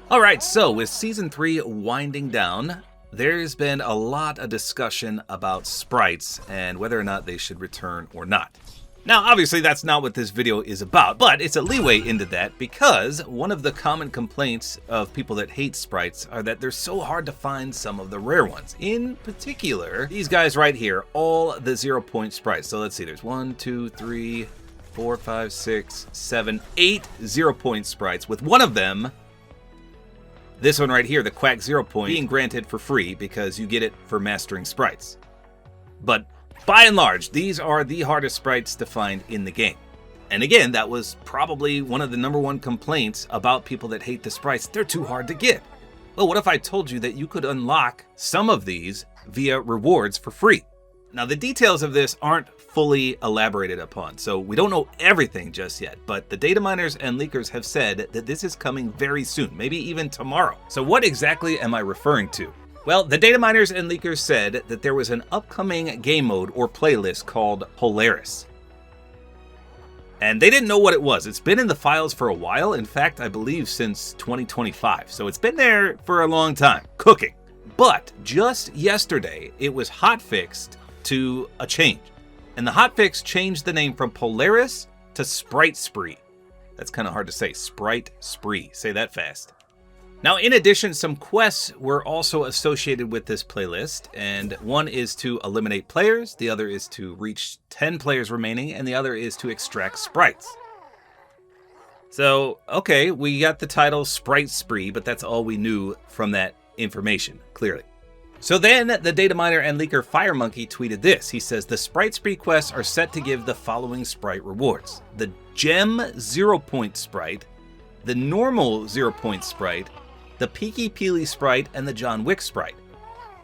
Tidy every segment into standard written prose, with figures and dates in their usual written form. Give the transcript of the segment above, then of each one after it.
Alright, so with Season 3 winding down, there's been a lot of discussion about sprites and whether or not they should return or not. Now, obviously that's not what this video is about, but it's a leeway into that because one of the common complaints of people that hate sprites are that they're so hard to find some of the rare ones. In particular, these guys right here, all the 0-point sprites. So let's see, there's 1, 2, 3, 4, 5, 6, 7, 8 0-point sprites, with one of them, this one right here, the Quack 0-point, being granted for free because you get it for mastering sprites. But by and large, these are the hardest sprites to find in the game. And again, that was probably one of the #1 complaints about people that hate the sprites. They're too hard to get. Well, what if I told you that you could unlock some of these via rewards for free? Now, the details of this aren't fully elaborated upon, so we don't know everything just yet, but the data miners and leakers have said that this is coming very soon, maybe even tomorrow. So what exactly am I referring to? Well, the data miners and leakers said that there was an upcoming game mode or playlist called Polaris. And they didn't know what it was. It's been in the files for a while, in fact, I believe since 2025, so it's been there for a long time, cooking. But just yesterday, it was hotfixed to a change. And the hotfix changed the name from Polaris to Sprite. That's kind of hard to say. Sprite. Say that fast. Now, in addition, some quests were also associated with this playlist, and one is to eliminate players, the other is to reach 10 players remaining, and the other is to extract sprites. So, okay, we got the title Sprite Spree, but that's all we knew from that information, clearly. So then, the data miner and leaker FireMonkey tweeted this. He says, the Sprite Spree quests are set to give the following sprite rewards. The Gem 0-point sprite, the normal 0-point sprite, the Peaky Peely sprite, and the John Wick sprite.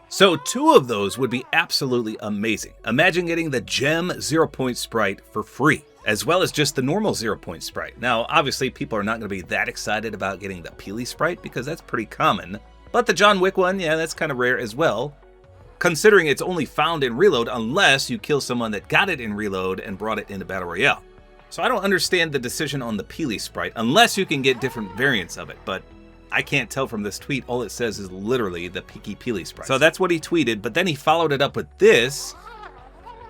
So 2 of those would be absolutely amazing. Imagine getting the Gem 0-point sprite for free, as well as just the normal 0-point sprite. Now, obviously, people are not going to be that excited about getting the Peely sprite because that's pretty common. But the John Wick one, yeah, that's kind of rare as well, considering it's only found in Reload unless you kill someone that got it in Reload and brought it into Battle Royale. So I don't understand the decision on the Peely sprite, unless you can get different variants of it, but I can't tell from this tweet. All it says is literally the Peaky Peely sprite. So that's what he tweeted, but then he followed it up with this,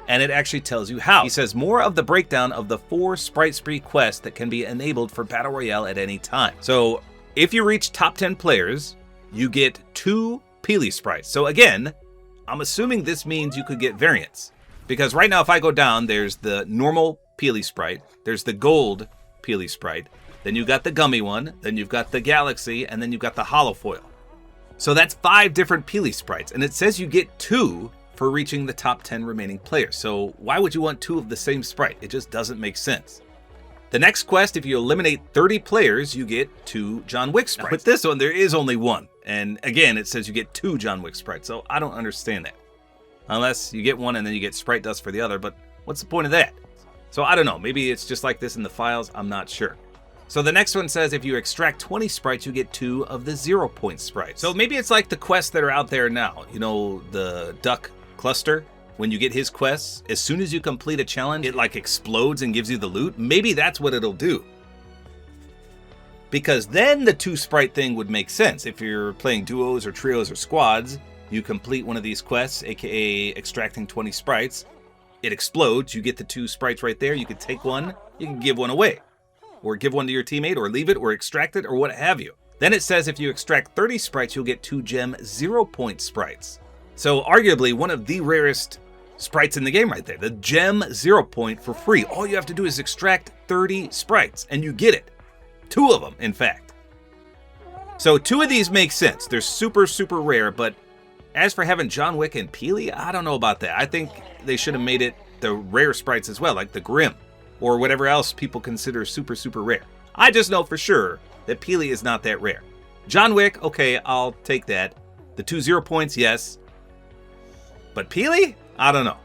and it actually tells you how. He says, more of the breakdown of the 4 Sprite Spree quests that can be enabled for Battle Royale at any time. So if you reach top 10 players, you get 2 Peely sprites. So again, I'm assuming this means you could get variants. Because right now, if I go down, there's the normal Peely sprite, there's the gold Peely sprite, then you've got the gummy one, then you've got the galaxy, and then you've got the hollow foil. So that's 5 different Peely sprites, and it says you get 2 for reaching the top 10 remaining players. So why would you want 2 of the same sprite? It just doesn't make sense. The next quest, if you eliminate 30 players, you get 2 John Wick sprites. With this one, there is only 1. And again, it says you get 2 John Wick sprites, so I don't understand that. Unless you get one and then you get sprite dust for the other, but what's the point of that? So I don't know, maybe it's just like this in the files, I'm not sure. So the next one says if you extract 20 sprites, you get 2 of the 0-point sprites. So maybe it's like the quests that are out there now. You know, the duck cluster? When you get his quests, as soon as you complete a challenge, it like explodes and gives you the loot. Maybe that's what it'll do. Because then the 2 sprite thing would make sense. If you're playing duos or trios or squads, you complete one of these quests, aka extracting 20 sprites, it explodes, you get the 2 sprites right there, you can take one, you can give one away. Or give one to your teammate, or leave it, or extract it, or what have you. Then it says if you extract 30 sprites, you'll get 2 Gem 0-point sprites. So arguably one of the rarest sprites in the game right there. The Gem 0-point for free. All you have to do is extract 30 sprites, and you get it. 2 of them, in fact. So 2 of these make sense. They're super, super rare, but as for having John Wick and Peely, I don't know about that. I think they should have made it the rare sprites as well, like the Grim, or whatever else people consider super, super rare. I just know for sure that Peely is not that rare. John Wick, okay, I'll take that. The 2 0-points, yes. But Peely? I don't know.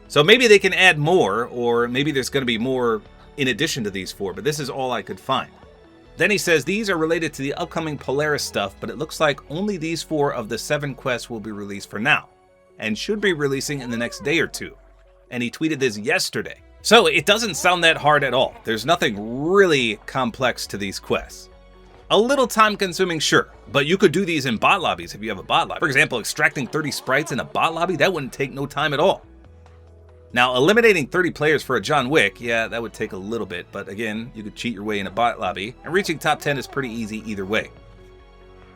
So maybe they can add more, or maybe there's going to be more in addition to these 4, but this is all I could find. Then he says these are related to the upcoming Polaris stuff, but it looks like only these 4 of the 7 quests will be released for now, and should be releasing in the next day or 2. And he tweeted this yesterday. So it doesn't sound that hard at all. There's nothing really complex to these quests. A little time consuming, sure, but you could do these in bot lobbies if you have a bot lobby. For example, extracting 30 sprites in a bot lobby, that wouldn't take no time at all. Now, eliminating 30 players for a John Wick, yeah, that would take a little bit, but again, you could cheat your way in a bot lobby, and reaching top 10 is pretty easy either way.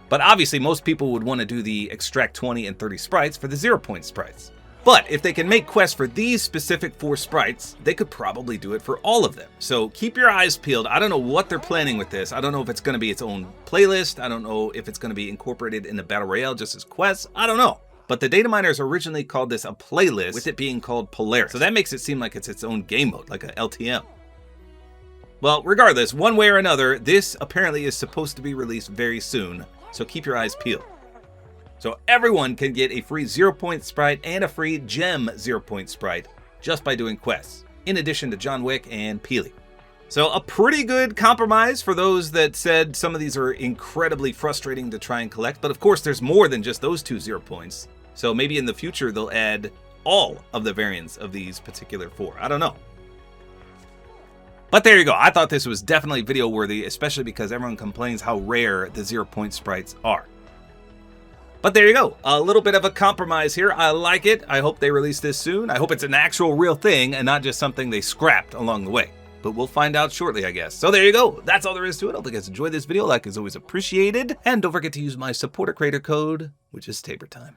But obviously, most people would want to do the extract 20 and 30 sprites for the 0-point sprites. But if they can make quests for these specific 4 sprites, they could probably do it for all of them. So keep your eyes peeled. I don't know what they're planning with this. I don't know if it's going to be its own playlist. I don't know if it's going to be incorporated in the Battle Royale just as quests. I don't know. But the data miners originally called this a playlist, with it being called Polaris. So that makes it seem like it's its own game mode, like a LTM. Well, regardless, one way or another, this apparently is supposed to be released very soon. So keep your eyes peeled. So everyone can get a free 0-point sprite and a free gem 0-point sprite just by doing quests, in addition to John Wick and Peely. So a pretty good compromise for those that said some of these are incredibly frustrating to try and collect. But of course, there's more than just those 2 0 points. So maybe in the future, they'll add all of the variants of these particular 4. I don't know. But there you go. I thought this was definitely video worthy, especially because everyone complains how rare the 0-point sprites are. But there you go. A little bit of a compromise here. I like it. I hope they release this soon. I hope it's an actual real thing and not just something they scrapped along the way. But we'll find out shortly, I guess. So there you go. That's all there is to it. I hope you guys enjoyed this video. Like is always appreciated. And don't forget to use my Support-A-Creator code, which is tabortime.